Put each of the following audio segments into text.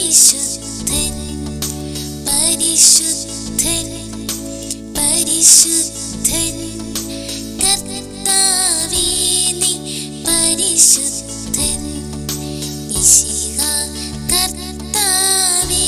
പരിശുദ്ധൻ പരിശുദ്ധൻ പരിശുദ്ധൻ കർത്താവേ നീ പരിശുദ്ധൻ മിശിഹ കർത്താവേ.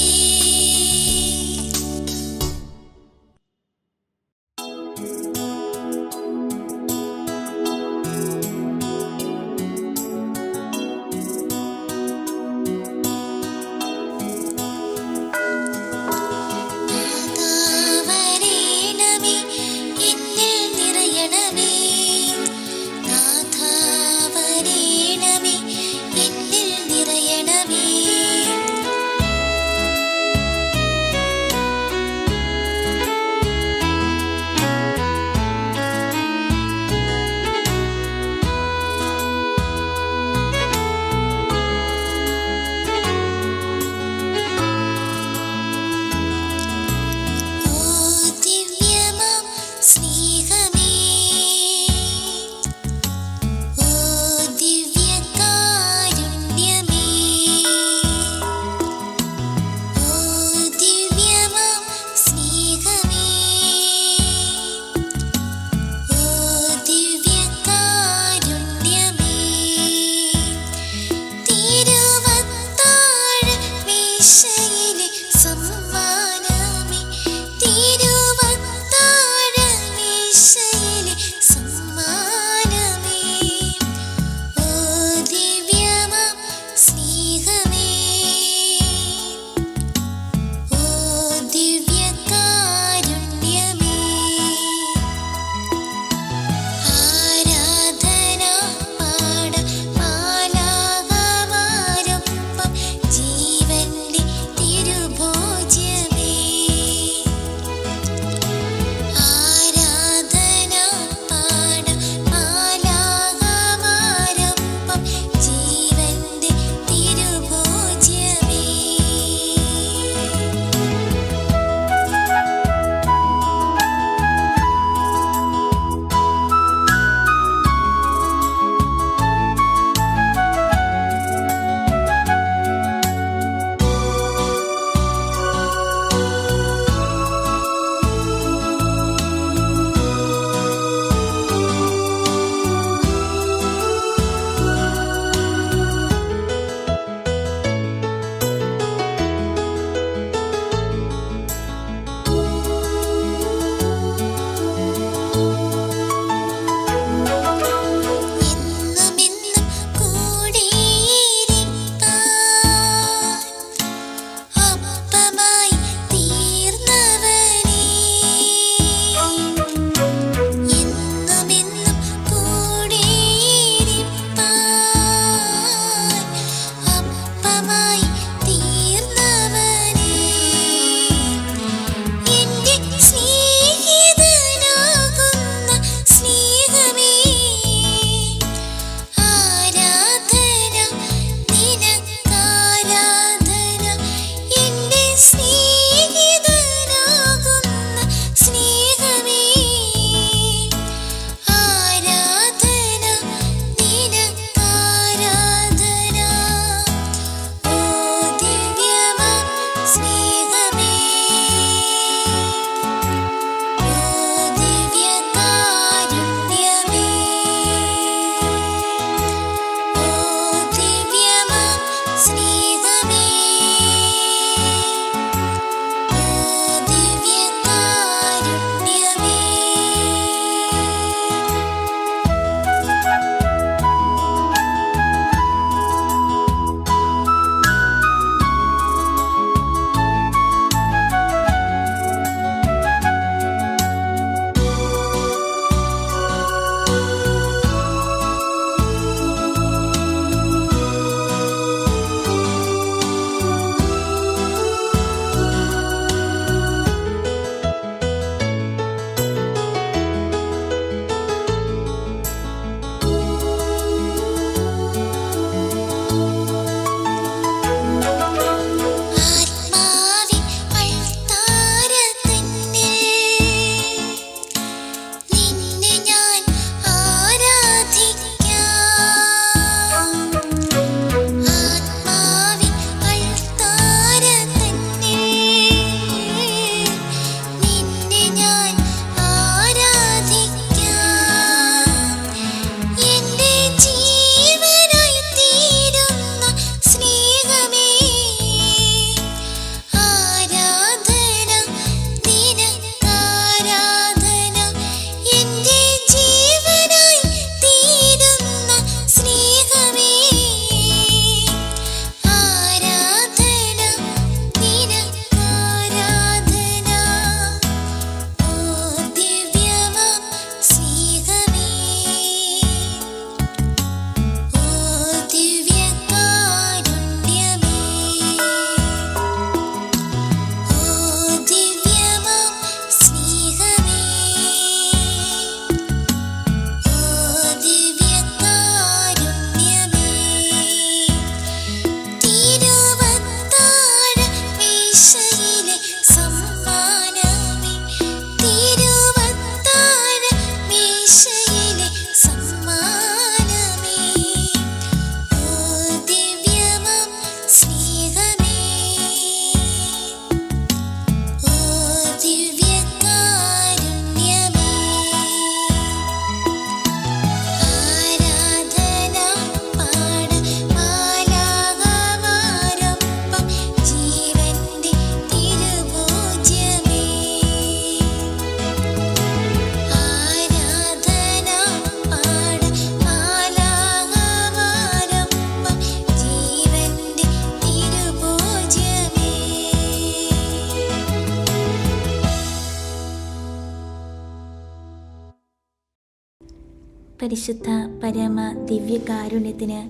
പരിശുദ്ധ പരമ ദിവ്യകാരുണ്യത്തിന്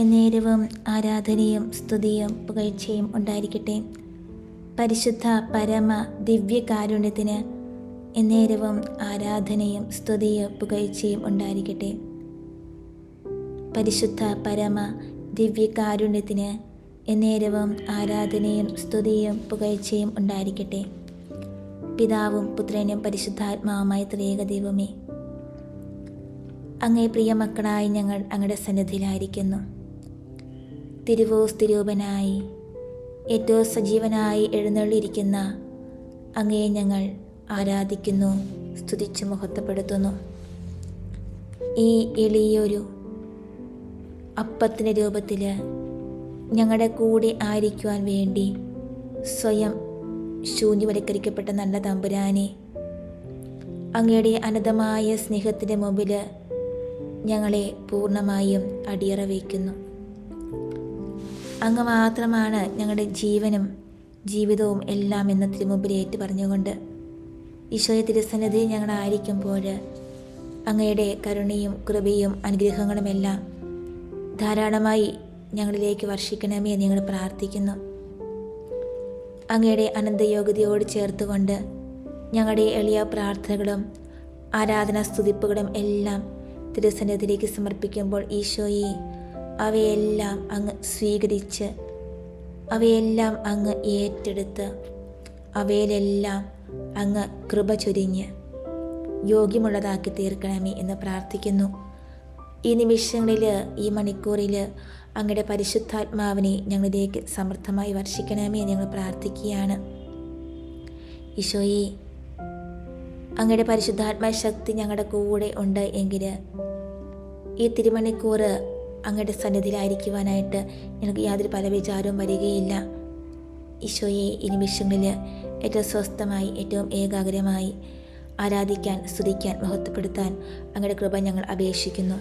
എന്നേരവും ആരാധനയും സ്തുതിയും പുകഴ്ചയും ഉണ്ടായിരിക്കട്ടെ. പരിശുദ്ധ പരമ ദിവ്യകാരുണ്യത്തിന് എന്നേരവും ആരാധനയും സ്തുതിയും പുകഴ്ചയും ഉണ്ടായിരിക്കട്ടെ. പരിശുദ്ധ പരമ ദിവ്യകാരുണ്യത്തിന് എന്നേരവും ആരാധനയും സ്തുതിയും പുകഴ്ചയും ഉണ്ടായിരിക്കട്ടെ. പിതാവും പുത്രനും പരിശുദ്ധാത്മാവുമായ ത്രിയേക ദൈവമേ, അങ്ങേ പ്രിയ മക്കളായി ഞങ്ങൾ അങ്ങയുടെ സന്നിധിയിലായിരിക്കുന്നു. തിരുവോസ്തിരൂപനായി ഏറ്റവും സജീവനായി എഴുന്നള്ളിയിരിക്കുന്ന അങ്ങയെ ഞങ്ങൾ ആരാധിക്കുന്നു, സ്തുതിച്ചു മഹത്വപ്പെടുത്തുന്നു. ഈ എളിയൊരു അപ്പത്തിൻ്റെ രൂപത്തിൽ ഞങ്ങളുടെ കൂടെ ആയിരിക്കുവാൻ വേണ്ടി സ്വയം ശൂന്യവൽക്കരിക്കപ്പെട്ട നല്ല തമ്പുരാനെ, അങ്ങയുടെ അനന്തമായ സ്നേഹത്തിൻ്റെ മുമ്പിൽ ഞങ്ങളെ പൂർണ്ണമായും അടിയറ വയ്ക്കുന്നു. അങ്ങ് മാത്രമാണ് ഞങ്ങളുടെ ജീവനും ജീവിതവും എല്ലാം എന്ന തിരുമുമ്പിൽ ഏറ്റു പറഞ്ഞുകൊണ്ട് ഈശോയെ തിരുസന്നിധി ഞങ്ങളായിരിക്കുമ്പോൾ അങ്ങയുടെ കരുണയും കൃപയും അനുഗ്രഹങ്ങളുമെല്ലാം ധാരാളമായി ഞങ്ങളിലേക്ക് വർഷിക്കണമേ എന്ന് ഞങ്ങൾ പ്രാർത്ഥിക്കുന്നു. അങ്ങയുടെ അനന്തയോഗ്യതയോട് ചേർത്തുകൊണ്ട് ഞങ്ങളുടെ എളിയ പ്രാർത്ഥനകളും ആരാധനാ സ്തുതിപ്പുകളും എല്ലാം തിരുസന്നിധിയിലേക്ക് സമർപ്പിക്കുമ്പോൾ ഈശോയെ, അവയെല്ലാം അങ്ങ് സ്വീകരിച്ച് അവയെല്ലാം അങ്ങ് ഏറ്റെടുത്ത് അവയിലെല്ലാം അങ്ങ് കൃപ ചൊരിഞ്ഞ് യോഗ്യമുള്ളതാക്കി തീർക്കണമേ എന്ന് പ്രാർത്ഥിക്കുന്നു. ഈ നിമിഷങ്ങളിൽ, ഈ മണിക്കൂറിൽ അങ്ങയുടെ പരിശുദ്ധാത്മാവിനെ ഞങ്ങളിലേക്ക് സമൃദ്ധമായി വർഷിക്കണമേ എന്ന് ഞങ്ങൾ പ്രാർത്ഥിക്കുകയാണ്. ഈശോയെ, അങ്ങയുടെ പരിശുദ്ധാത്മാ ശക്തി ഞങ്ങളുടെ കൂടെ ഉണ്ട് എങ്കിൽ ഈ തിരുമണിക്കൂർ അങ്ങയുടെ സന്നിധിയിലായിരിക്കുവാനായിട്ട് ഞങ്ങൾക്ക് യാതൊരു പല വിചാരവും വരികയില്ല. ഈശോയെ, ഈ നിമിഷങ്ങളിൽ ഏറ്റവും സ്വസ്ഥമായി ഏറ്റവും ഏകാഗ്രമായി ആരാധിക്കാൻ, സ്തുതിക്കാൻ, മഹത്വപ്പെടുത്താൻ അങ്ങയുടെ കൃപ ഞങ്ങൾ അപേക്ഷിക്കുന്നു.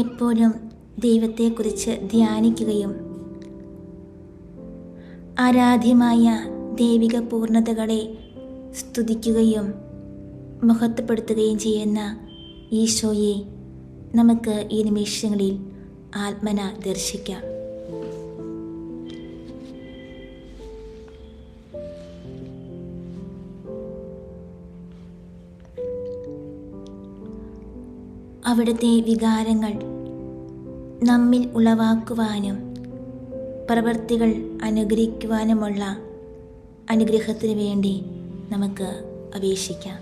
എപ്പോഴും ദൈവത്തെക്കുറിച്ച് ധ്യാനിക്കുകയും ആരാധ്യമായ ദൈവിക പൂർണ്ണതകളെ സ്തുതിക്കുകയും മഹത്വപ്പെടുത്തുകയും ചെയ്യുന്ന ഈശോയെ നമുക്ക് ഈ നിമിഷങ്ങളിൽ ആത്മന ദർശിക്കാം. അവിടുത്തെ വികാരങ്ങൾ നമ്മിൽ ഉളവാക്കുവാനും പ്രവൃത്തികൾ അനുഗ്രഹിക്കുവാനുമുള്ള അനുഗ്രഹത്തിന് വേണ്ടി നമുക്ക് അപേക്ഷിക്കാം.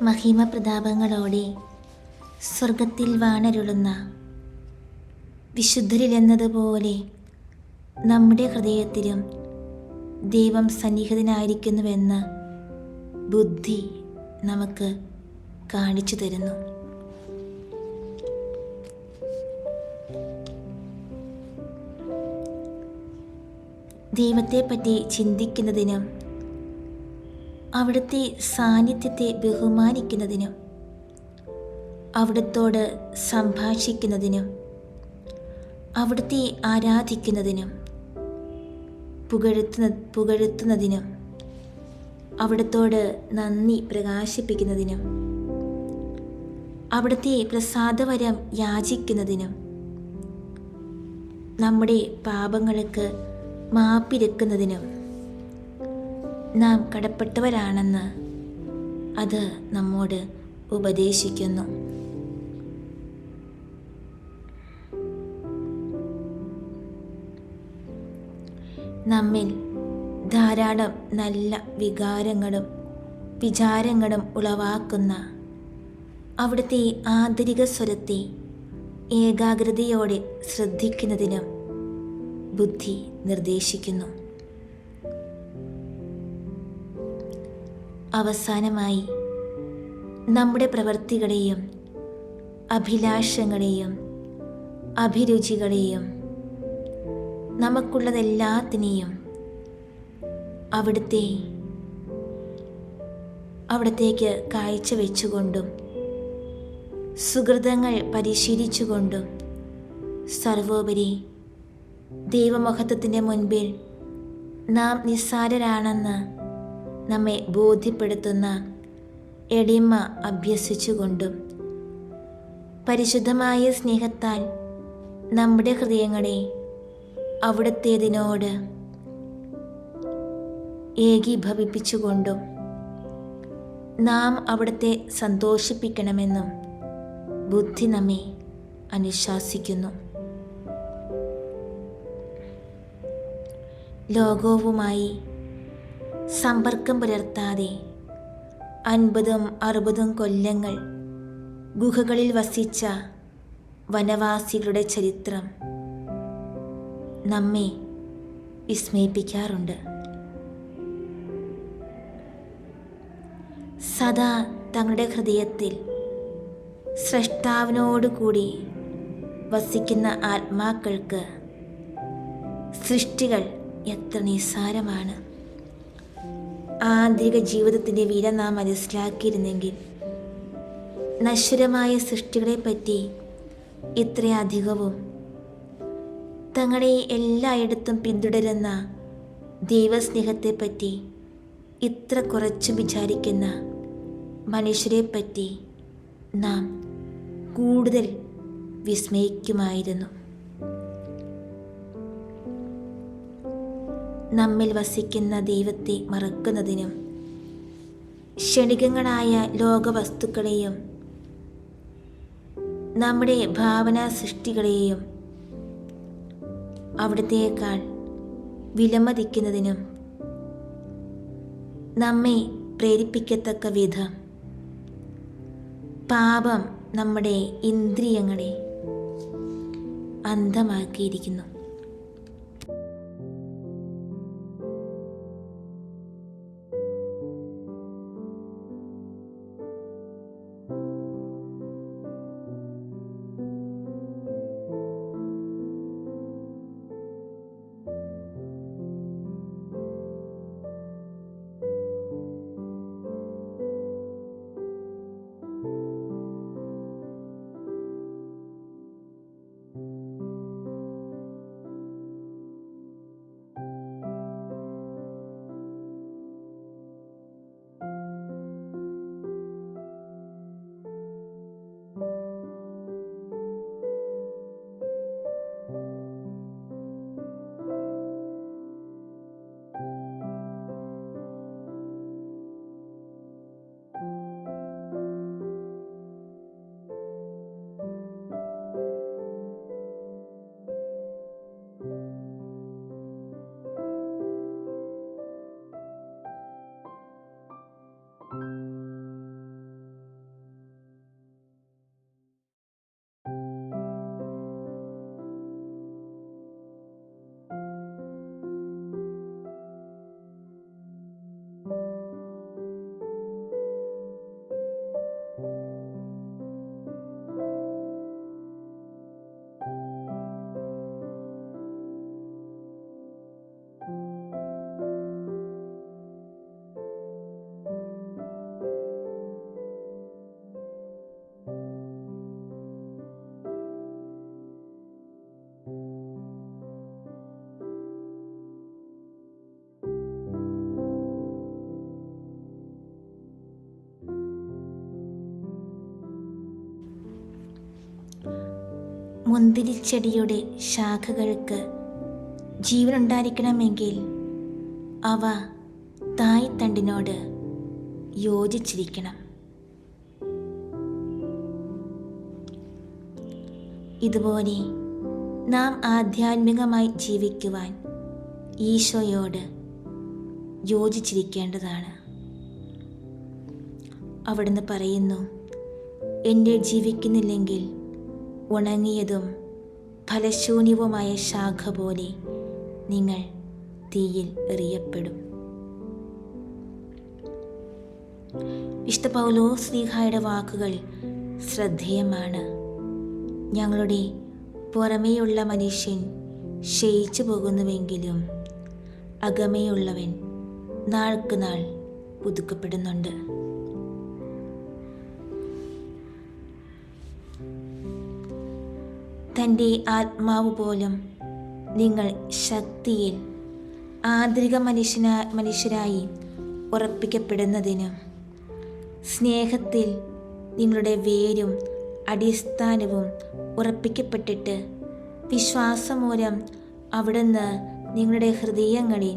മഹിമപ്രതാപങ്ങളോടെ സ്വർഗത്തിൽ വാണരുളുന്ന വിശുദ്ധരിലെന്നതുപോലെ നമ്മുടെ ഹൃദയത്തിലും ദൈവം സന്നിഹിതനായിരിക്കുന്നുവെന്ന് ബുദ്ധി നമുക്ക് കാണിച്ചു തരുന്നു. ദൈവത്തെപ്പറ്റി ചിന്തിക്കുന്നതിനും അവിടുത്തെ സാന്നിധ്യത്തെ ബഹുമാനിക്കുന്നതിനും അവിടുത്തോട് സംഭാഷിക്കുന്നതിനും അവിടുത്തെ ആരാധിക്കുന്നതിനും പുകഴ്ത്തുന്നതിനും അവിടുത്തോട് നന്ദി പ്രകാശിപ്പിക്കുന്നതിനും അവിടുത്തെ പ്രസാദവരം യാചിക്കുന്നതിനും നമ്മുടെ പാപങ്ങൾക്ക് മാപ്പിരക്കുന്നതിനും നാം കടപ്പെട്ടവരാണെന്ന് അത് നമ്മോട് ഉപദേശിക്കുന്നു. നമ്മിൽ ധാരാളം നല്ല വികാരങ്ങളും വിചാരങ്ങളും ഉളവാക്കുന്ന അവിടുത്തെ ആന്തരിക സ്വരത്തെ ഏകാഗ്രതയോടെ ശ്രദ്ധിക്കുന്നതിനും ബുദ്ധി നിർദ്ദേശിക്കുന്നു. അവസാനമായി നമ്മുടെ പ്രവൃത്തികളെയും അഭിലാഷങ്ങളെയും അഭിരുചികളെയും നമുക്കുള്ളതെല്ലാത്തിനെയും അവിടത്തേക്ക് കാഴ്ചവെച്ചുകൊണ്ടും സുഹൃതങ്ങൾ പരിശീലിച്ചുകൊണ്ടും സർവോപരി ദൈവമഹത്വത്തിൻ്റെ മുൻപിൽ നാം നിസ്സാരരാണെന്ന് നമ്മെ ബോധ്യപ്പെടുത്തുന്ന എളിമ അഭ്യസിച്ചുകൊണ്ടും പരിശുദ്ധമായ സ്നേഹത്താൽ നമ്മുടെ ഹൃദയങ്ങളെ അവിടുത്തേതിനോട് ഏകീഭവിപ്പിച്ചുകൊണ്ടും നാം അവിടുത്തെ സന്തോഷിപ്പിക്കണമെന്നും ബുദ്ധി നമ്മെ അനുശാസിക്കുന്നു. ലോകവുമായി സമ്പർക്കം പുലർത്താതെ 50-60 കൊല്ലങ്ങൾ ഗുഹകളിൽ വസിച്ച വനവാസികളുടെ ചരിത്രം നമ്മെ വിസ്മയിപ്പിക്കാറുണ്ട്. സദാ തങ്ങളുടെ ഹൃദയത്തിൽ സ്രഷ്ടാവിനോടുകൂടി വസിക്കുന്ന ആത്മാക്കൾക്ക് സൃഷ്ടികൾ എത്ര നിസ്സാരമാണ്. ആന്തരിക ജീവിതത്തിൻ്റെ വില നാം മനസ്സിലാക്കിയിരുന്നെങ്കിൽ നശ്വരമായ സൃഷ്ടികളെപ്പറ്റി ഇത്രയധികവും തങ്ങളെ എല്ലായിടത്തും പിന്തുടരുന്ന ദൈവസ്നേഹത്തെപ്പറ്റി ഇത്ര കുറച്ച് വിചാരിക്കുന്ന മനുഷ്യരെപ്പറ്റി നാം കൂടുതൽ വിസ്മയിക്കുമായിരുന്നു. നമ്മിൽ വസിക്കുന്ന ദൈവത്തെ മറക്കുന്നതിനും ക്ഷണികങ്ങളായ ലോകവസ്തുക്കളെയും നമ്മുടെ ഭാവനാ സൃഷ്ടികളെയും അവിടുത്തേക്കാൾ വിലമതിക്കുന്നതിനും നമ്മെ പ്രേരിപ്പിക്കത്തക്ക വിധം പാപം നമ്മുടെ ഇന്ദ്രിയങ്ങളെ അന്ധമാക്കിയിരിക്കുന്നു. മുന്തിരിച്ചെടിയുടെ ശാഖകൾക്ക് ജീവനുണ്ടായിരിക്കണമെങ്കിൽ അവ തായ്തണ്ടിനോട് യോജിച്ചിരിക്കണം. ഇതുപോലെ നാം ആധ്യാത്മികമായി ജീവിക്കുവാൻ ഈശോയോട് യോജിച്ചിരിക്കേണ്ടതാണ്. അവിടുന്ന് പറയുന്നു, എൻ്റെ ജീവിക്കുന്നില്ലെങ്കിൽ ഉണങ്ങിയതും ഫലശൂന്യവുമായ ശാഖ പോലെ നിങ്ങൾ തീയിൽ എറിയപ്പെടും. വിശുദ്ധ പൗലോസ് ശ്ലീഹായുടെ വാക്കുകൾ ശ്രദ്ധേയമാണ്. ഞങ്ങളുടെ പുറമേയുള്ള മനുഷ്യൻ ക്ഷയിച്ചു പോകുന്നുവെങ്കിലും അകമേയുള്ളവൻ നാൾക്ക് നാൾ പുതുക്കപ്പെടുന്നുണ്ട്. തൻ്റെ ആത്മാവ് പോലും നിങ്ങൾ ശക്തിയിൽ ആന്തരിക മനുഷ്യരായി ഉറപ്പിക്കപ്പെടുന്നതിനും സ്നേഹത്തിൽ നിങ്ങളുടെ വേരും അടിസ്ഥാനവും ഉറപ്പിക്കപ്പെട്ടിട്ട് വിശ്വാസം മൂലം അവിടുന്ന് നിങ്ങളുടെ ഹൃദയങ്ങളിൽ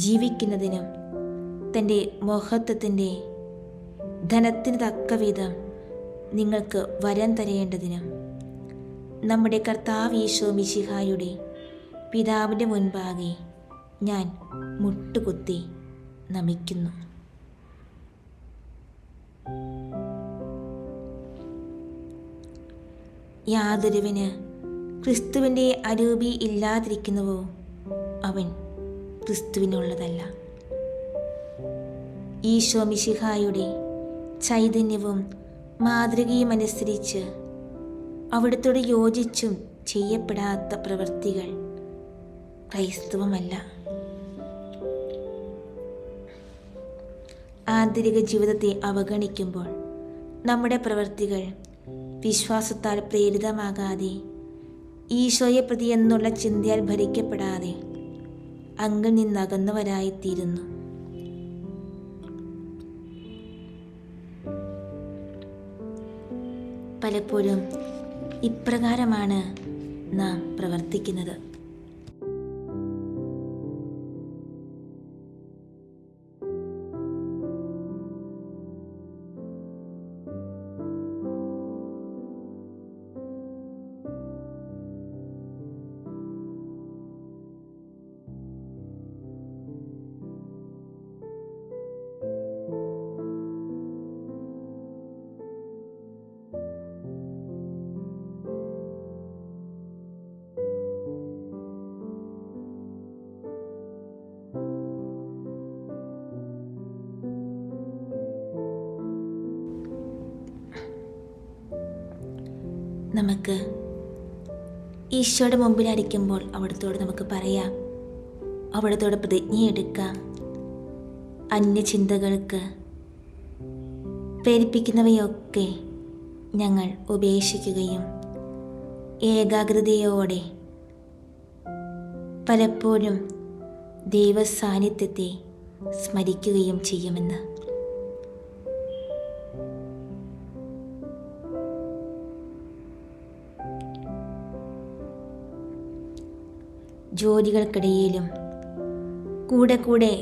ജീവിക്കുന്നതിനും തൻ്റെ മഹത്വത്തിൻ്റെ ധനത്തിന് തക്കവിധം നിങ്ങൾക്ക് വരം തരേണ്ടതിനും നമ്മുടെ കർത്താവ് ഈശോ മിശിഹായുടെ പിതാവിൻ്റെ മുൻപാകെ ഞാൻ മുട്ടുകുത്തി നമിക്കുന്നു. യാതൊരുവന് ക്രിസ്തുവിൻ്റെ അരൂപി ഇല്ലാതിരിക്കുന്നുവോ അവൻ ക്രിസ്തുവിനുള്ളതല്ല. ഈശോ മിശിഹായുടെ ചൈതന്യവും മാതൃകയും അനുസരിച്ച് അവിടുത്തോട് യോജിച്ചും ചെയ്യപ്പെടാത്ത പ്രവൃത്തികൾ ക്രൈസ്തവമല്ല. ആന്തരിക ജീവിതത്തെ അവഗണിക്കുമ്പോൾ നമ്മുടെ പ്രവൃത്തികൾ വിശ്വാസത്താൽ പ്രേരിതമാകാതെ ഈശോയെ പ്രതി എന്നുള്ള ചിന്തയാൽ ഭരിക്കപ്പെടാതെ അങ്ങിൽ നിന്നകന്നവരായിത്തീരുന്നു. പലപ്പോഴും ഇപ്രകാരമാണ് നാം പ്രവർത്തിക്കുന്നത്. നമുക്ക് ഈശോയുടെ മുമ്പിലായിരിക്കുമ്പോൾ അവിടത്തോട് നമുക്ക് പറയാം, അവിടത്തോട് പ്രതിജ്ഞയെടുക്കാം. അന്യചിന്തകൾക്ക് പ്രേരിപ്പിക്കുന്നവയൊക്കെ ഞങ്ങൾ ഉപേക്ഷിക്കുകയും ഏകാഗ്രതയോടെ പലപ്പോഴും ദൈവസാന്നിധ്യത്തെ സ്മരിക്കുകയും ചെയ്യുമെന്ന്. ജോലികൾക്കിടയിലും കൂടെ കൂടെ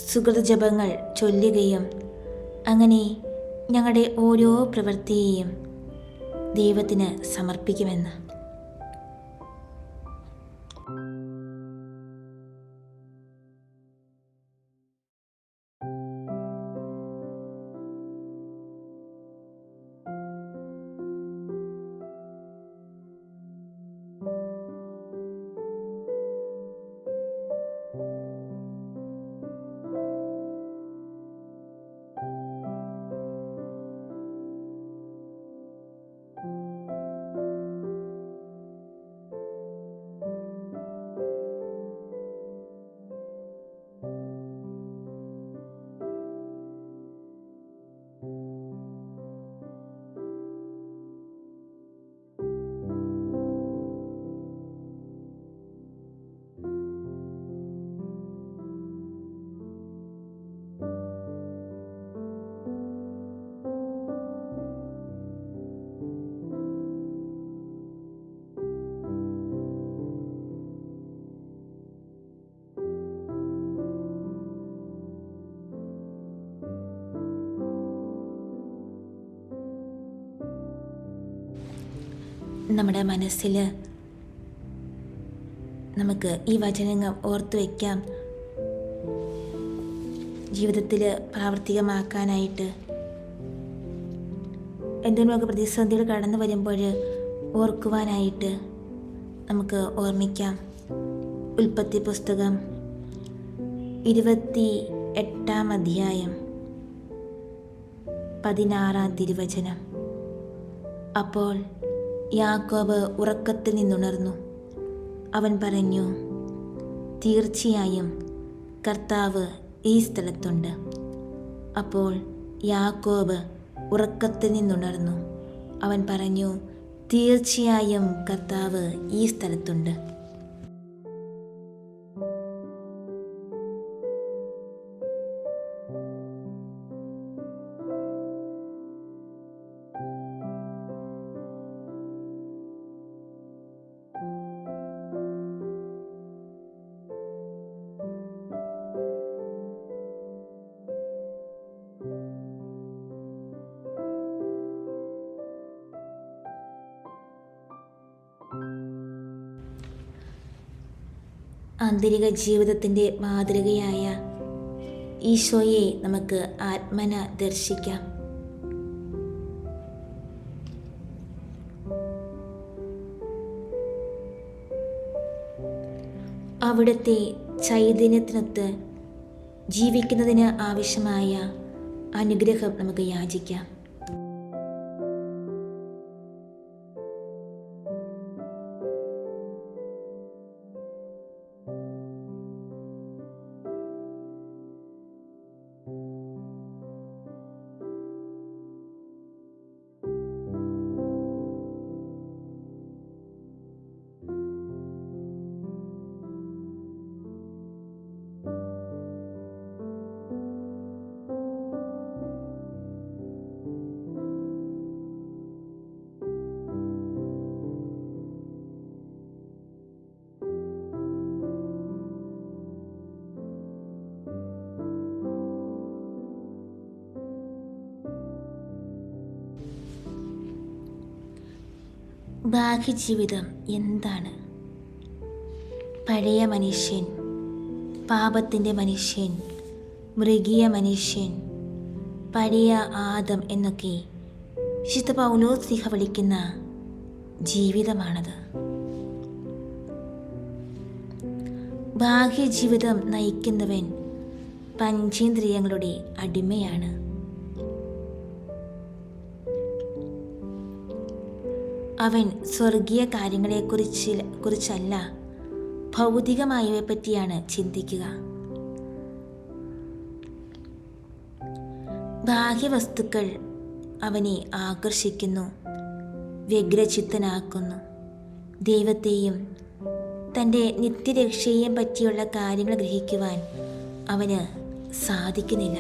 സുഹൃതജപങ്ങൾ ചൊല്ലുകയും അങ്ങനെ ഞങ്ങളുടെ ഓരോ പ്രവൃത്തിയെയും ദൈവത്തിന് സമർപ്പിക്കുമെന്ന്. നമ്മുടെ മനസ്സിൽ നമുക്ക് ഈ വചനങ്ങൾ ഓർത്തു വയ്ക്കാം. ജീവിതത്തിൽ പ്രാവർത്തികമാക്കാനായിട്ട് എന്തെങ്കിലുമൊക്കെ പ്രതിസന്ധികൾ കടന്നു വരുമ്പോൾ ഓർക്കുവാനായിട്ട് നമുക്ക് ഓർമ്മിക്കാം. ഉൽപ്പത്തി പുസ്തകം 28-ാം അധ്യായം 16-ാം തിരുവചനം. അപ്പോൾ യാക്കോബ് ഉറക്കത്തിൽ നിന്നുണർന്നു. അവൻ പറഞ്ഞു, തീർച്ചയായും കർത്താവ് ഈ സ്ഥലത്തുണ്ട്. അപ്പോൾ യാക്കോബ് ഉറക്കത്തിൽ നിന്നുണർന്നു. അവൻ പറഞ്ഞു, തീർച്ചയായും കർത്താവ് ഈ സ്ഥലത്തുണ്ട്. ആന്തരിക ജീവിതത്തിൻ്റെ മാതൃകയായ ഈശോയെ നമുക്ക് ആത്മന ദർശിക്കാം. അവിടുത്തെ ചൈതന്യത്തിനൊത്ത് ജീവിക്കുന്നതിന് ആവശ്യമായ അനുഗ്രഹം നമുക്ക് യാചിക്കാം. ബാഹ്യജീവിതം എന്താണ്? പഴയ മനുഷ്യൻ, പാപത്തിൻ്റെ മനുഷ്യൻ, മൃഗീയ മനുഷ്യൻ, പഴയ ആദം എന്നൊക്കെ വിശുദ്ധ പൗലോസ് വിളിക്കുന്ന ജീവിതമാണത്. ബാഹ്യജീവിതം നയിക്കുന്നവൻ പഞ്ചേന്ദ്രിയങ്ങളുടെ അടിമയാണ്. അവൻ സ്വർഗീയ കുറിച്ചല്ല ഭൗതികമായവയെ പറ്റിയാണ് ചിന്തിക്കുക. ബാഹ്യവസ്തുക്കൾ അവനെ ആകർഷിക്കുന്നു, വ്യഗ്രചിത്തനാക്കുന്നു. ദൈവത്തെയും തൻ്റെ നിത്യരക്ഷയെയും പറ്റിയുള്ള കാര്യങ്ങൾ ഗ്രഹിക്കുവാൻ അവന് സാധിക്കുന്നില്ല.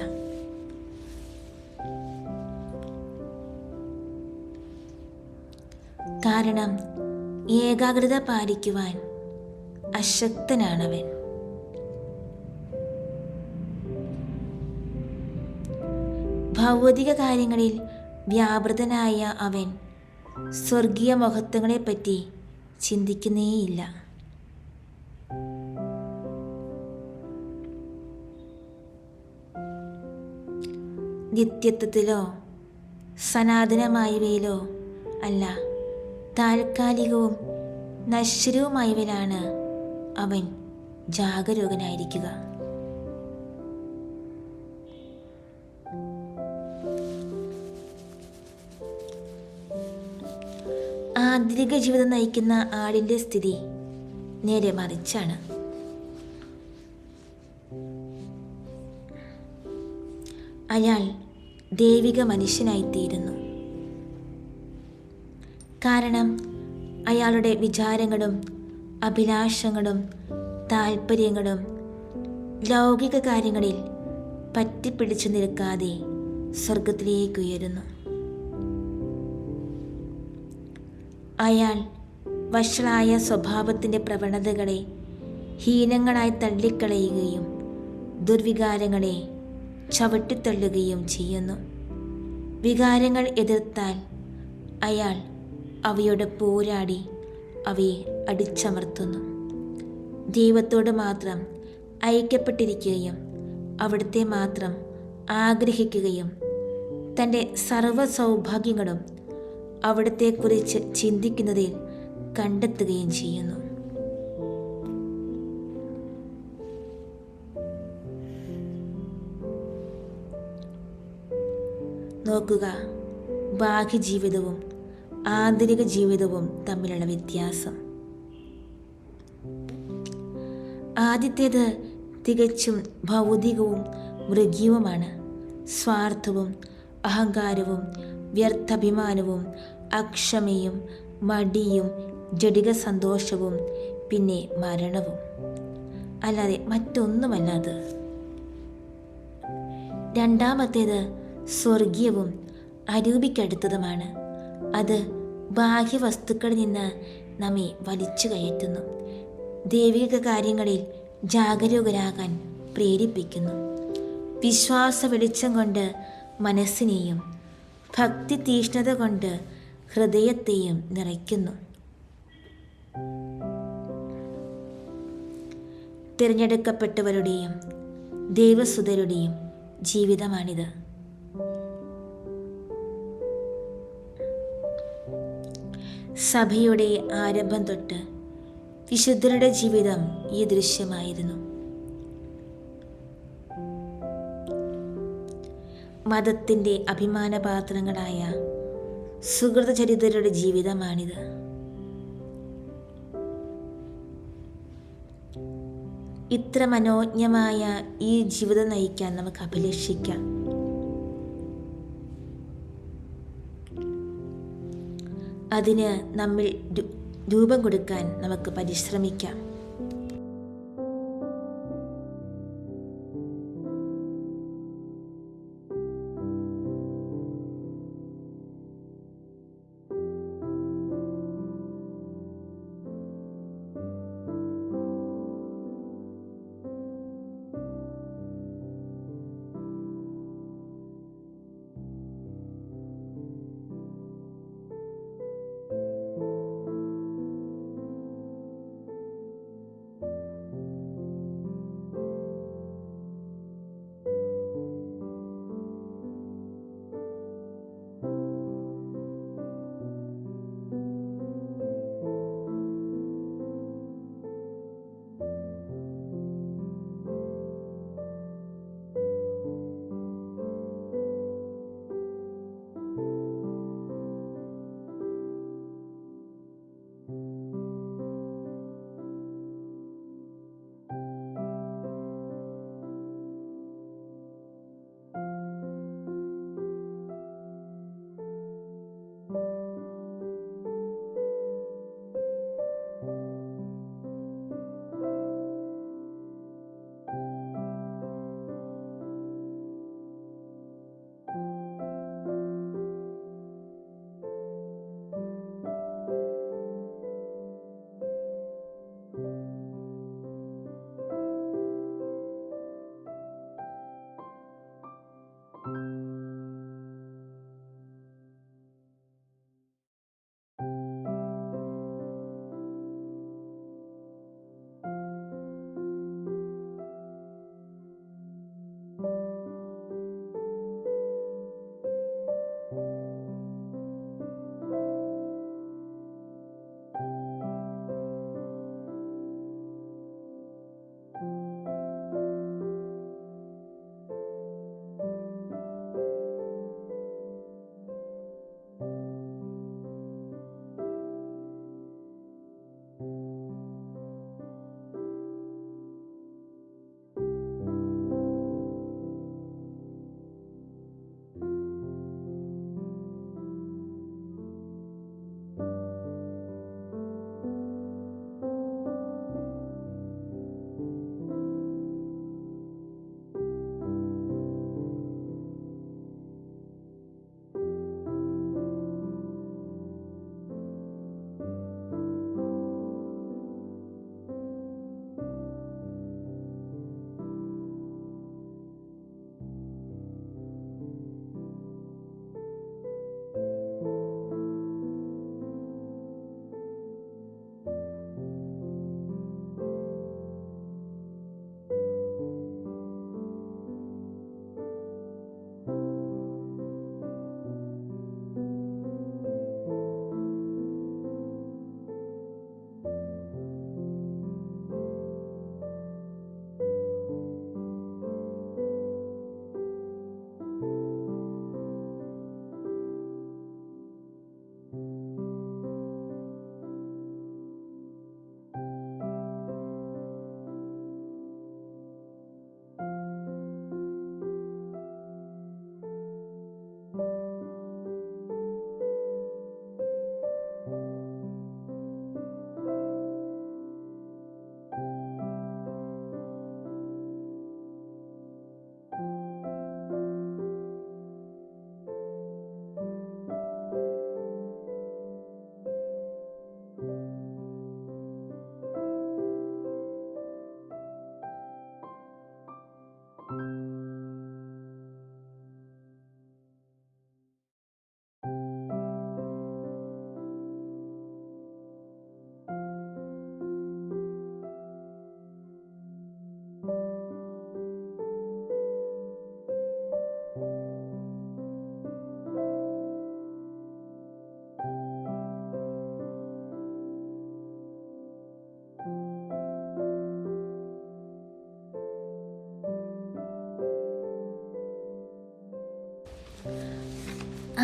കാരണം ഏകാഗ്രത പാലിക്കുവാൻ അശക്തനാണവൻ. ഭൗതിക കാര്യങ്ങളിൽ വ്യാപൃതനായ അവൻ സ്വർഗീയ മഹത്വങ്ങളെപ്പറ്റി ചിന്തിക്കുന്നേയില്ല. നിത്യത്വത്തിലോ സനാതനമായവയിലോ അല്ല, താൽക്കാലികവും നശ്വരവുമായവയിലാണ് അവൻ ജാഗരൂകനായിരിക്കുക. ആന്തരിക ജീവിതം നയിക്കുന്ന ആടിൻ്റെ സ്ഥിതി നേരെ മറിച്ചാണ്. അയാൾ ദൈവിക മനുഷ്യനായിത്തീരുന്നു. കാരണം അയാളുടെ വിചാരങ്ങളും അഭിലാഷങ്ങളും താൽപ്പര്യങ്ങളും ലൗകിക കാര്യങ്ങളിൽ പറ്റിപ്പിടിച്ചു നിൽക്കാതെ സ്വർഗത്തിലേക്ക് ഉയരുന്നു. അയാൾ വഷളായ സ്വഭാവത്തിൻ്റെ പ്രവണതകളെ ഹീനങ്ങളായി തള്ളിക്കളയുകയും ദുർവികാരങ്ങളെ ചവിട്ടിത്തള്ളുകയും ചെയ്യുന്നു. വികാരങ്ങൾ എതിർത്താൽ അയാൾ അവയോട് പോരാടി അവയെ അടിച്ചമർത്തുന്നു. ദൈവത്തോട് മാത്രം ഐക്യപ്പെട്ടിരിക്കുകയും അവിടുത്തെ മാത്രം ആഗ്രഹിക്കുകയും തൻ്റെ സർവ്വ സൗഭാഗ്യങ്ങളും അവിടുത്തെക്കുറിച്ച് ചിന്തിക്കുന്നതിൽ കണ്ടെത്തുകയും ചെയ്യുന്നു. നോക്കുക, ബാഹ്യജീവിതവും ആന്തരിക ജീവിതവും തമ്മിലുള്ള വ്യത്യാസം. ആദ്യത്തേത് തികച്ചും ഭൗതികവും മൃഗീയവുമാണ്. സ്വാർത്ഥവും അഹങ്കാരവും വ്യർത്ഥാഭിമാനവും അക്ഷമയും മടിയും ജഡിക സന്തോഷവും പിന്നെ മരണവും, അല്ലാതെ മറ്റൊന്നുമല്ല അത്. രണ്ടാമത്തേത് സ്വർഗീയവും അരൂപിക്കടുത്തതുമാണ്. അത് ബാഹ്യവസ്തുക്കളിൽ നിന്ന് നമ്മെ വലിച്ചു കയറ്റുന്നു, ദൈവിക കാര്യങ്ങളിൽ ജാഗരൂകരാകാൻ പ്രേരിപ്പിക്കുന്നു, വിശ്വാസ വെളിച്ചം കൊണ്ട് മനസ്സിനെയും ഭക്തി തീഷ്ണത കൊണ്ട് ഹൃദയത്തെയും നിറയ്ക്കുന്നു. തിരഞ്ഞെടുക്കപ്പെട്ടവരുടെയും ദൈവസുതരുടെയും ജീവിതമാണിത്. സഭയുടെ ആരംഭം തൊട്ട് വിശുദ്ധരുടെ ജീവിതം ഈ ദൃശ്യമായിരുന്നു. മതത്തിൻ്റെ അഭിമാനപാത്രങ്ങളായ സുഹൃതചരിതരുടെ ജീവിതമാണിത്. ഇത്ര മനോജ്ഞമായ ഈ ജീവിതം നയിക്കാൻ നമുക്ക് അഭിലഷിക്കാം. അതിന് നമ്മിൽ രൂപം കൊടുക്കാൻ നമുക്ക് പരിശ്രമിക്കാം.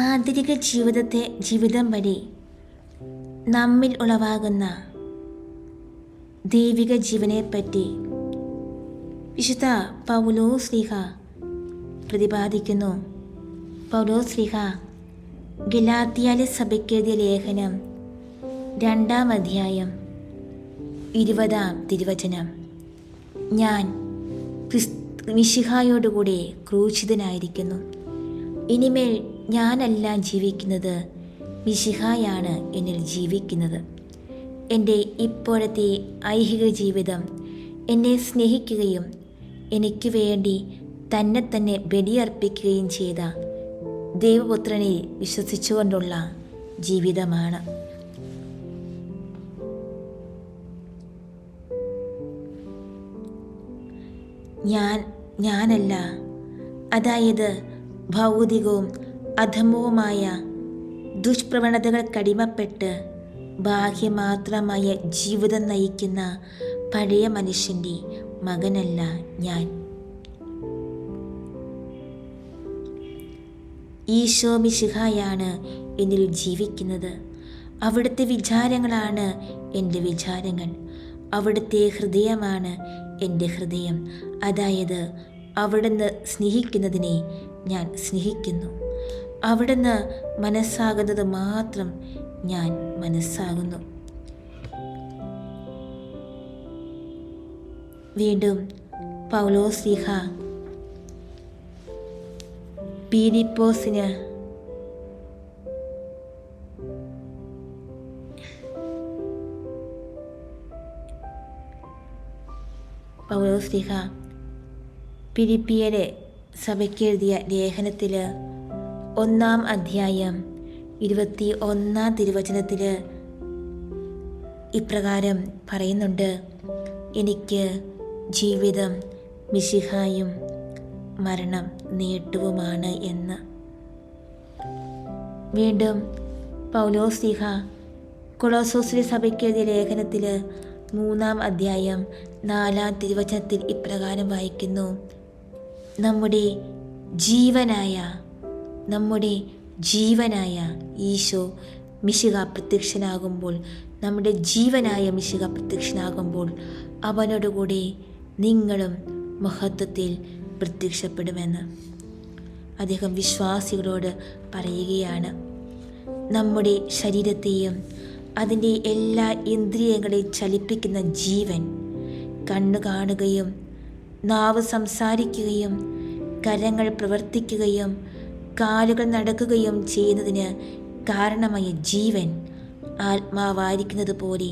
ആന്തരിക ജീവിതം വഴി നമ്മിൽ ഉളവാകുന്ന ദൈവിക ജീവനെപ്പറ്റി വിശുദ്ധ പൗലോസ്ലീഹ പ്രതിപാദിക്കുന്നു. പൗലോസ്ലീഹ ഗലാത്യയിലെ സഭയ്ക്കെഴുതിയ ലേഖനം 2-ാം അധ്യായം 20-ാം തിരുവചനം: ഞാൻ മിശിഹായോടുകൂടെ ക്രൂശിതനായിരിക്കുന്നു. ഇനിമേൽ ഞാനല്ല ജീവിക്കുന്നത്, മിശിഹായാണ് എന്നിൽ ജീവിക്കുന്നത്. എൻ്റെ ഇപ്പോഴത്തെ ഐഹിക ജീവിതം എന്നെ സ്നേഹിക്കുകയും എനിക്ക് വേണ്ടി തന്നെ ബലിയർപ്പിക്കുകയും ചെയ്ത ദൈവപുത്രനെ വിശ്വസിച്ചുകൊണ്ടുള്ള ജീവിതമാണ്. ഞാനല്ല, അതായത് ഭൗതികവും അധമവുമായ ദുഷ്പ്രവണതകൾക്കടിമപ്പെട്ട് ബാഹ്യമാത്രമായ ജീവിതം നയിക്കുന്ന പഴയ മനുഷ്യൻ്റെ മകനല്ല ഞാൻ. ഈശോ മിശിഹായാണ് എന്നിൽ ജീവിക്കുന്നത്. അവിടുത്തെ വിചാരങ്ങളാണ് എൻ്റെ വിചാരങ്ങൾ. അവിടുത്തെ ഹൃദയമാണ് എൻ്റെ ഹൃദയം. അതായത് അവിടുന്ന് സ്നേഹിക്കുന്നതിനെ ഞാൻ സ്നേഹിക്കുന്നു. അവിടുന്ന് മനസ്സാകുന്നത് മാത്രം ഞാൻ മനസ്സാകുന്നു. വീണ്ടും പൗലോസ്ലീഹ ഫിലിപ്പോസിന് ഫിലിപ്പിയരെ സഭയ്ക്കെഴുതിയ ലേഖനത്തിൽ 1-ാം അധ്യായം 21-ാം തിരുവചനത്തിൽ ഇപ്രകാരം പറയുന്നുണ്ട്: എനിക്ക് ജീവിതം മിശിഹായും മരണം നേട്ടവുമാണ് എന്ന്. വീണ്ടും പൗലോസ്ലീഹ കൊളോസ്സോസിലെ സഭയ്ക്കെഴുതിയ ലേഖനത്തിൽ 3-ാം അധ്യായം 4-ാം തിരുവചനത്തിൽ ഇപ്രകാരം വായിക്കുന്നു: നമ്മുടെ ജീവനായ ഈശോ മിശിഹ പ്രത്യക്ഷനാകുമ്പോൾ അവനോടുകൂടി നിങ്ങളും മഹത്വത്തിൽ പ്രത്യക്ഷപ്പെടുമെന്ന് അദ്ദേഹം വിശ്വാസികളോട് പറയുകയാണ്. നമ്മുടെ ശരീരത്തെയും അതിൻ്റെ എല്ലാ ഇന്ദ്രിയങ്ങളെയും ചലിപ്പിക്കുന്ന ജീവൻ, കണ്ണു കാണുകയും നാവ് സംസാരിക്കുകയും കരങ്ങൾ പ്രവർത്തിക്കുകയും കാലുകൾ നടക്കുകയും ചെയ്യുന്നതിന് കാരണമായ ജീവൻ ആത്മാവായിരിക്കുന്നത് പോലെ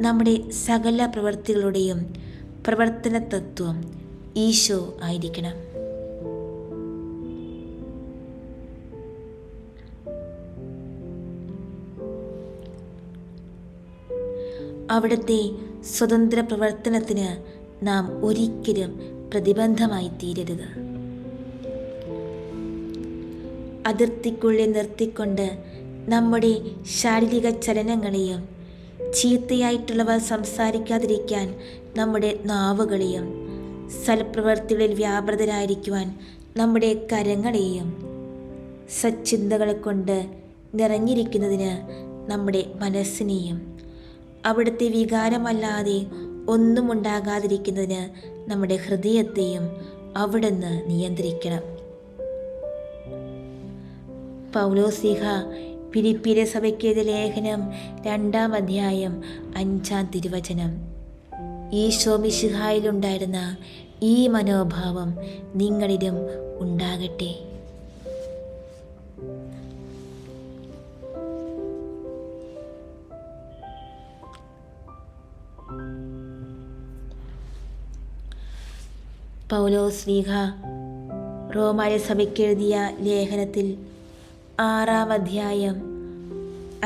നമ്മുടെ സകല പ്രവൃത്തികളുടെയും പ്രവർത്തന തത്വം ഈശോ ആയിരിക്കണം. അവിടുത്തെ സ്വതന്ത്ര പ്രവർത്തനത്തിന് നാം ഒരിക്കലും പ്രതിബന്ധമായി തീരരുത്. അതിർത്തിക്കുള്ളിൽ നിർത്തിക്കൊണ്ട് നമ്മുടെ ശാരീരിക ചലനങ്ങളെയും ചീത്തയായിട്ടുള്ളവ സംസാരിക്കാതിരിക്കാൻ നമ്മുടെ നാവുകളെയും സൽപ്രവൃത്തികളിൽ വ്യാപൃതരായിരിക്കുവാൻ നമ്മുടെ കരങ്ങളെയും സച്ചിന്തകൾ കൊണ്ട് നിറഞ്ഞിരിക്കുന്നതിന് നമ്മുടെ മനസ്സിനെയും അവിടുത്തെ വികാരമല്ലാതെ ഒന്നും ഉണ്ടാകാതിരിക്കുന്നതിന് നമ്മുടെ ഹൃദയത്തെയും അവിടുന്ന് നിയന്ത്രിക്കണം. പൗലോസ്ലീഹ ഫിലിപ്പിയിലെ സഭയ്ക്കെഴുതിയ ലേഖനം 2-ാം അധ്യായം 5-ാം തിരുവചനം: ഈശോ മിശിഹായിലുണ്ടായിരുന്ന ഈ മനോഭാവം നിങ്ങളിലും ഉണ്ടാകട്ടെ. പൗലോസ് ശ്ലീഹ റോമായ സഭയ്ക്ക് എഴുതിയ ലേഖനത്തിൽ 6-ാം അധ്യായം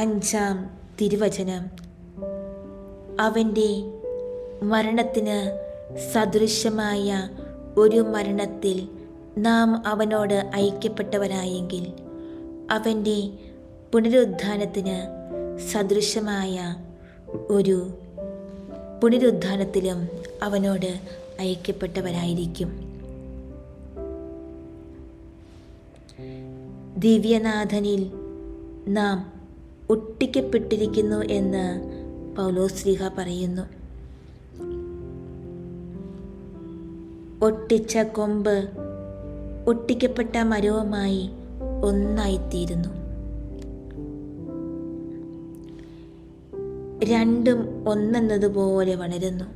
5-ാം തിരുവചനം, അവൻ്റെ മരണത്തിന് സദൃശമായ ഒരു മരണത്തിൽ നാം അവനോട് ഐക്യപ്പെട്ടവരായെങ്കിൽ അവൻ്റെ പുനരുത്ഥാനത്തിന് സദൃശമായ ഒരു പുനരുത്ഥാനത്തിലും അവനോട് ഐക്യപ്പെട്ടവരായിരിക്കും. ദിവ്യനാഥനിൽ നാം ഒട്ടിക്കപ്പെട്ടിരിക്കുന്നു എന്ന് പൗലോസ് ശ്ലീഹ പറയുന്നു. ഒട്ടിച്ച കൊമ്പ് ഒട്ടിക്കപ്പെട്ട മരവുമായി ഒന്നായിത്തീരുന്നു. രണ്ടും ഒന്നെന്നതുപോലെ വളരുന്നു.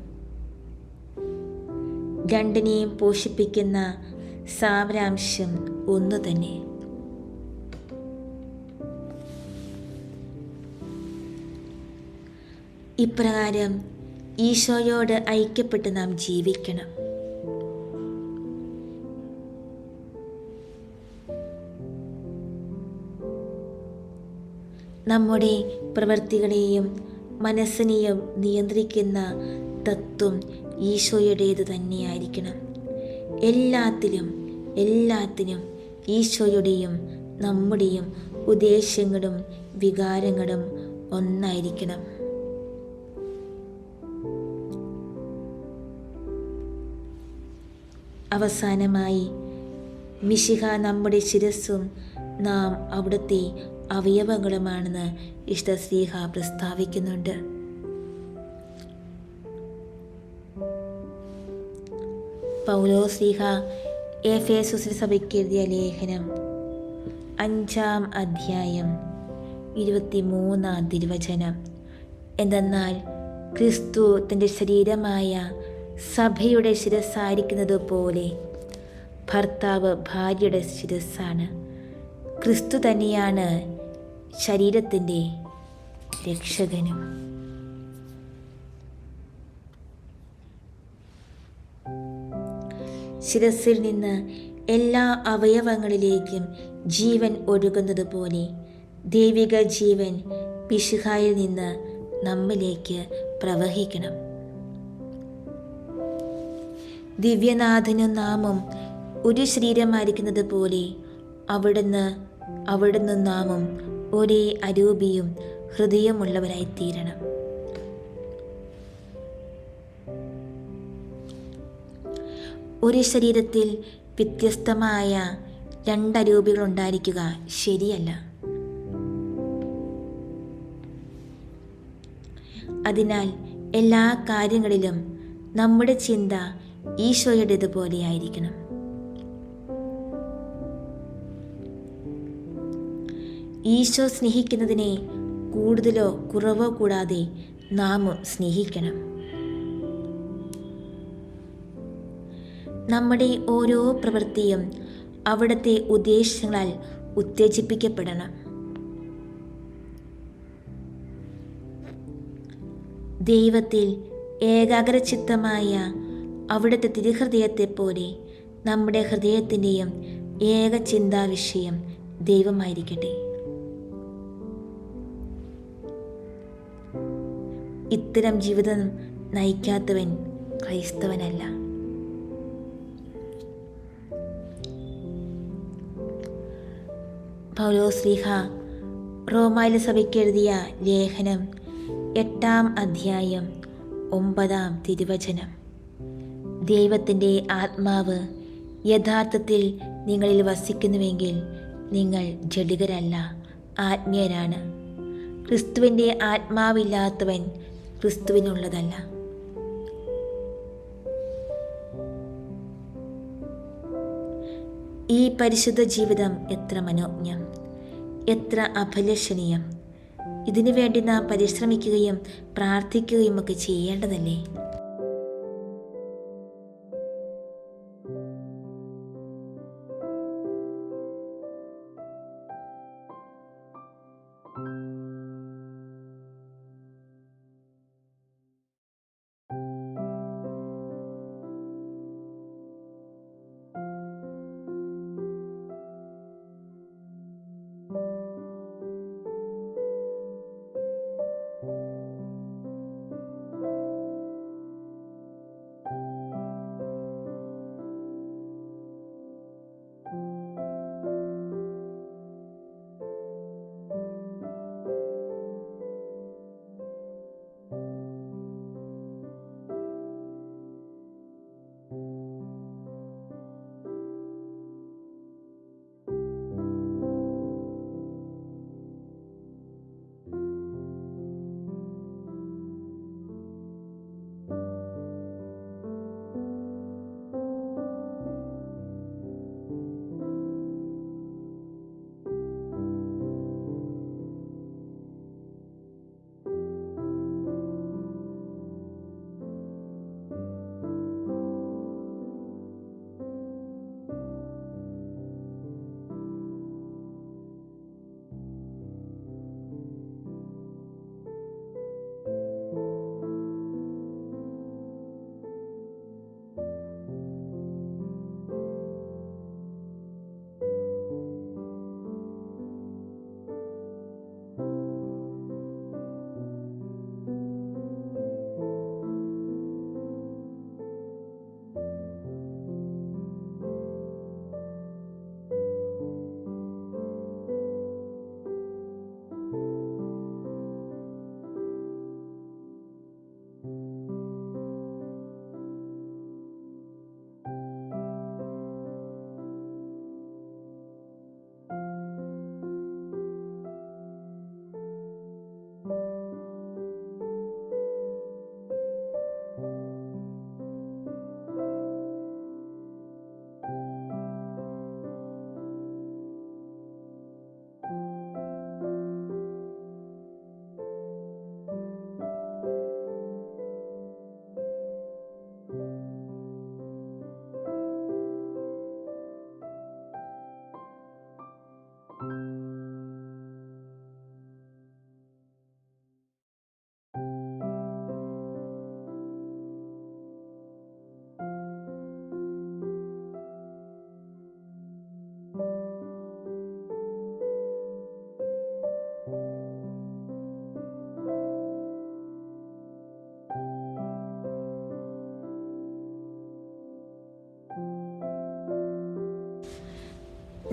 രണ്ടിനെയും പോഷിപ്പിക്കുന്ന സാരാംശം ഒന്നു തന്നെ. ഇപ്രകാരം ഈശോയോട് ഐക്യപ്പെട്ട് നാം ജീവിക്കണം. നമ്മുടെ പ്രവൃത്തികളെയും മനസ്സിനെയും നിയന്ത്രിക്കുന്ന തത്വം ഈശോയുടേത് തന്നെയായിരിക്കണം. എല്ലാത്തിനും ഈശോയുടെയും നമ്മുടെയും ഉദ്ദേശ്യങ്ങളും വികാരങ്ങളും ഒന്നായിരിക്കണം. അവസാനമായി മിശിഹ നമ്മുടെ ശിരസ്സും നാം അവിടുത്തെ അവയവങ്ങളുമാണെന്ന് വിശുദ്ധ ശ്ലീഹ പ്രസ്താവിക്കുന്നുണ്ട്. പൗലോസ് ശ്ലീഹ എഫേസുസ് സഭയ്ക്ക് എഴുതിയ ലേഖനം 5-ാം അധ്യായം 23-ാം തിരുവചനം, എന്തെന്നാൽ ക്രിസ്തു തൻ്റെ ശരീരമായ സഭയുടെ ശിരസ്സായിരിക്കുന്നത് പോലെ ഭർത്താവ് ഭാര്യയുടെ ശിരസ്സാണ്. ക്രിസ്തു തന്നെയാണ് ശരീരത്തിൻ്റെ രക്ഷകനും. ശിരസിൽ നിന്ന് എല്ലാ അവയവങ്ങളിലേക്കും ജീവൻ ഒഴുകുന്നത് പോലെ ദൈവിക ജീവൻ മിശിഹായിൽ നിന്ന് നമ്മിലേക്ക് പ്രവഹിക്കണം. ദിവ്യനാഥനും നാമും ഒരു ശരീരമായിരിക്കുന്നത് പോലെ അവിടുന്ന് നാമും ഒരേ അരൂപിയും ഹൃദയമുള്ളവരായിത്തീരണം. ഒരു ശരീരത്തിൽ വ്യത്യസ്തമായ രണ്ടരൂപികൾ ഉണ്ടായിരിക്കുക ശരിയല്ല. അതിനാൽ എല്ലാ കാര്യങ്ങളിലും നമ്മുടെ ചിന്ത ഈശോയുടേതുപോലെ ആയിരിക്കണം. ഈശോ സ്നേഹിക്കുന്നതിനെ കൂടുതലോ കുറവോ കൂടാതെ നാമും സ്നേഹിക്കണം. നമ്മുടെ ഓരോ പ്രവൃത്തിയും അവിടുത്തെ ഉദ്ദേശങ്ങളാൽ ഉത്തേജിപ്പിക്കപ്പെടണം. ദൈവത്തിൽ ഏകാഗ്രചിത്തമായ അവിടുത്തെ തിരുഹൃദയത്തെപ്പോലെ നമ്മുടെ ഹൃദയത്തിൻ്റെയും ഏക ചിന്താവിഷയം ദൈവമായിരിക്കട്ടെ. ഇത്തരം ജീവിതം നയിക്കാത്തവൻ ക്രൈസ്തവനല്ല. പൗലോസ് ശ്ലീഹ റോമായിലെ സഭയ്ക്ക് എഴുതിയ ലേഖനം 8-ാം അധ്യായം 9-ാം തിരുവചനം, ദൈവത്തിൻ്റെ ആത്മാവ് യഥാർത്ഥത്തിൽ നിങ്ങളിൽ വസിക്കുന്നുവെങ്കിൽ നിങ്ങൾ ജഡികരല്ല, ആത്മീയരാണ്. ക്രിസ്തുവിൻ്റെ ആത്മാവില്ലാത്തവൻ ക്രിസ്തുവിനുള്ളതല്ല. ഈ പരിശുദ്ധ ജീവിതം എത്ര മനോജ്ഞം, എത്ര അഭിലഷണീയം! ഇതിനു വേണ്ടി നാം പരിശ്രമിക്കുകയും പ്രാർത്ഥിക്കുകയും ഒക്കെ ചെയ്യേണ്ടതല്ലേ?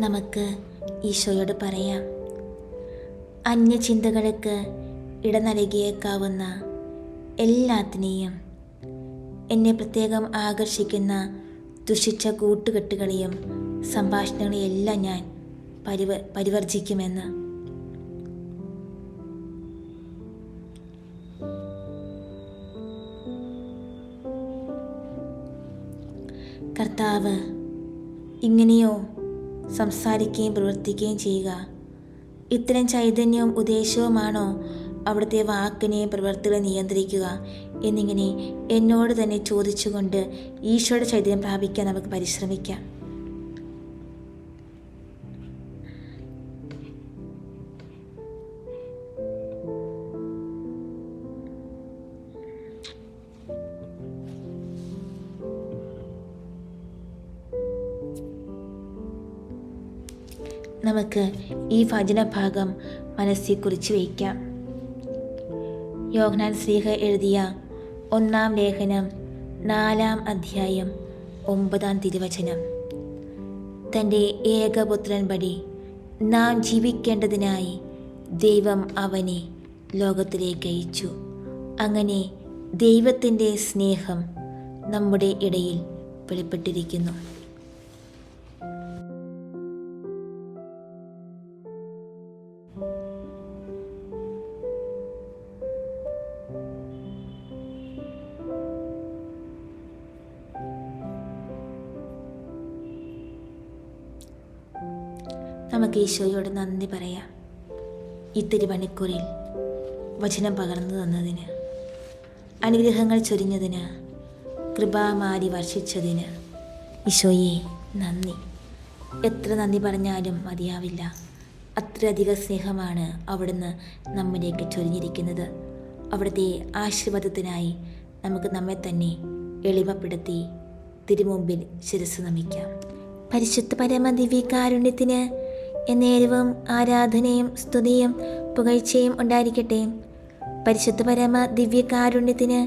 നമുക്ക് ഈശോയോട് പറയാം. അന്യചിന്തകൾക്ക് ഇട നൽകിയേക്കാവുന്ന എല്ലാത്തിനെയും, എന്നെ പ്രത്യേകം ആകർഷിക്കുന്ന ദുഷിച്ച കൂട്ടുകെട്ടുകളെയും സംഭാഷണങ്ങളെയും എല്ലാം ഞാൻ പരിവർജിക്കുമെന്ന്. കർത്താവ് ഇങ്ങനെയോ സംസാരിക്കുകയും പ്രവർത്തിക്കുകയും ചെയ്യുക? ഇത്തരം ചൈതന്യവും ഉദ്ദേശവുമാണോ അവിടുത്തെ വാക്കിനെയും പ്രവൃത്തികളെ നിയന്ത്രിക്കുക എന്നിങ്ങനെ എന്നോട് തന്നെ ചോദിച്ചുകൊണ്ട് ഈശോയുടെ ചൈതന്യം പ്രാപിക്കാൻ നമുക്ക് പരിശ്രമിക്കാം. നമുക്ക് ഈ വചനഭാഗം മനസ്സിൽ കുറിച്ച് വയ്ക്കാം. യോഹന്നാൻ ശ്ലീഹ എഴുതിയ 1-ാം ലേഖനം 4-ാം അധ്യായം 9-ാം തിരുവചനം. തൻ്റെ ഏകപുത്രൻ വഴി നാം ജീവിക്കേണ്ടതിനായി ദൈവം അവനെ ലോകത്തിലേക്ക് അയച്ചു. അങ്ങനെ ദൈവത്തിൻ്റെ സ്നേഹം നമ്മുടെ ഇടയിൽ വെളിപ്പെട്ടിരിക്കുന്നു. നമുക്ക് ഈശോയോട് നന്ദി പറയാം. ഈ തിരുമണിക്കൂറിൽ വചനം പകർന്നു തന്നതിന്, അനുഗ്രഹങ്ങൾ ചൊരിഞ്ഞതിന്, കൃപാമാരി വർഷിച്ചതിന് ഈശോയെ നന്ദി. എത്ര നന്ദി പറഞ്ഞാലും മതിയാവില്ല. അത്രയധികം സ്നേഹമാണ് അവിടുന്ന് നമ്മിലേക്ക് ചൊരിഞ്ഞിരിക്കുന്നത്. അവിടുത്തെ ആശീർവാദത്തിനായി നമുക്ക് നമ്മെ തന്നെ എളിമപ്പെടുത്തി തിരുമുമ്പിൽ ശിരസ്സ് നമിക്കാം. പരിശുദ്ധ പരമ ദിവ്യകാരുണ്യത്തിന് എന്നേരവും ആരാധനയും സ്തുതിയും പുകഴ്ചയും ഉണ്ടായിരിക്കട്ടെ. പരിശുദ്ധ പരമ ദിവ്യകാരുണ്യത്തിന്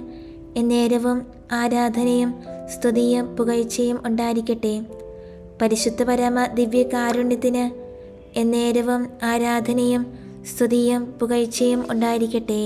എന്നേരവും ആരാധനയും സ്തുതിയും പുകഴ്ചയും ഉണ്ടായിരിക്കട്ടെ. പരിശുദ്ധ പരമ ദിവ്യകാരുണ്യത്തിന് എന്നേരവും ആരാധനയും സ്തുതിയും പുകഴ്ചയും ഉണ്ടായിരിക്കട്ടെ.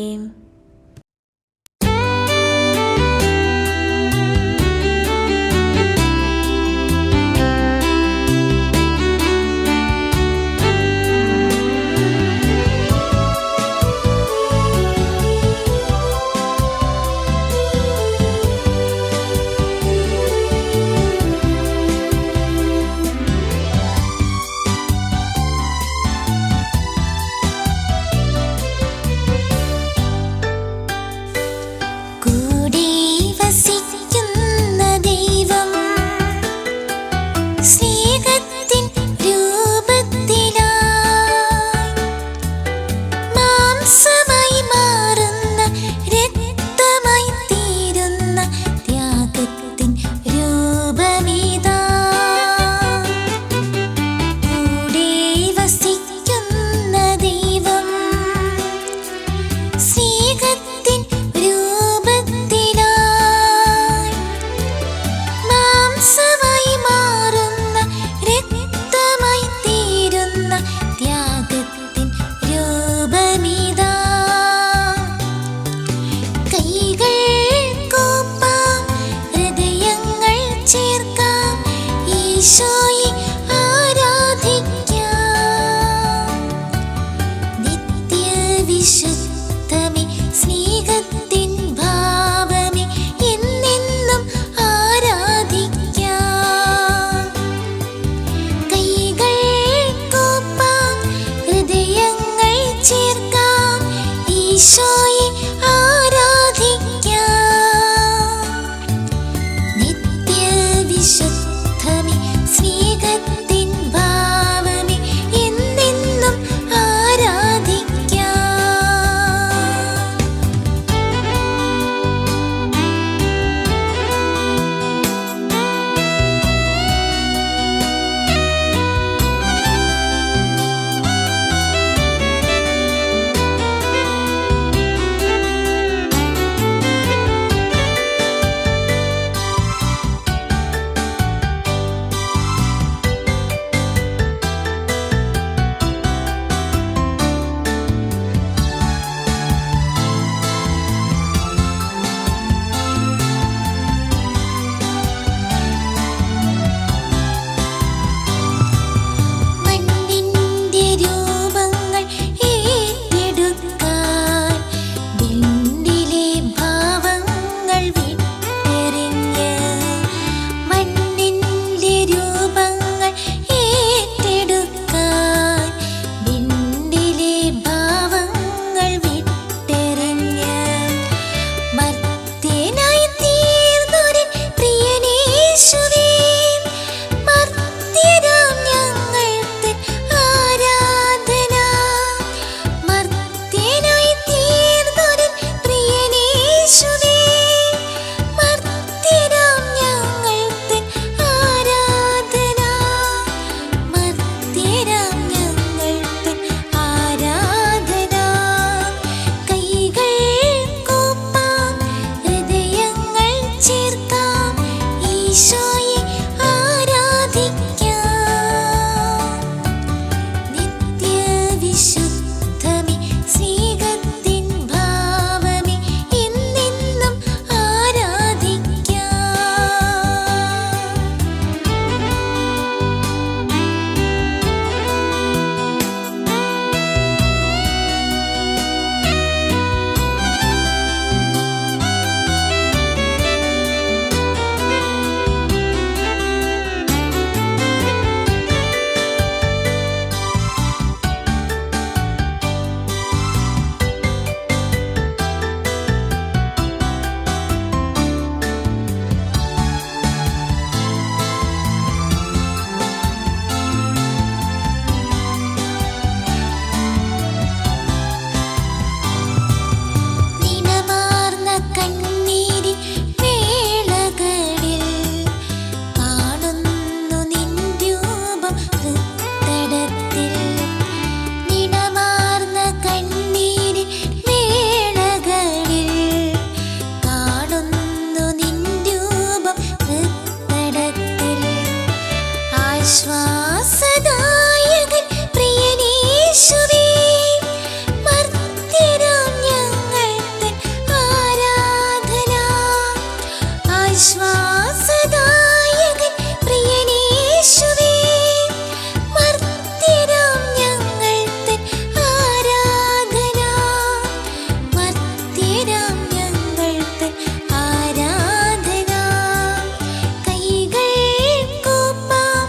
നിത്യവിശുദ്ധമേ സ്നേഹ ആശ്വാസദായകൻ പ്രിയനേശുവേ, മർത്യരാം ഞങ്ങൾ തൻ ആരാധന. ആശ്വാസദായകൻ പ്രിയനേശുവേ, മർത്യരാം ഞങ്ങൾ തൻ ആരാധന. മർത്യരാം ഞങ്ങൾ തൻ ആരാധന. കൈകൾ കൂപ്പാം,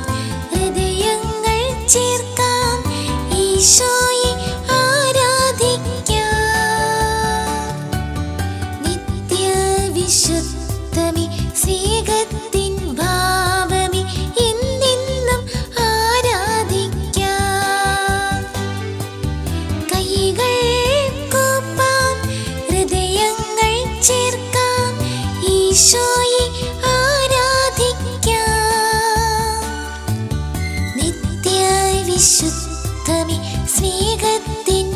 ഹൃദയങ്ങൾ ചേർക്കാം, ഈശോയെ ആരാധിക്കാം. നിത്യവിശുദ്ധമേ, സ്നേഹത്തിൻ ഭാവമേ, എന്നെന്നും ആരാധിക്കാം. കൈകൾ കൂപ്പാം, ഹൃദയങ്ങൾ ചേർക്കാം, ഈശോയെ ആരാധിക്കാം. നിത്യവിശുദ്ധമേ, സ്നേഹത്തിൻ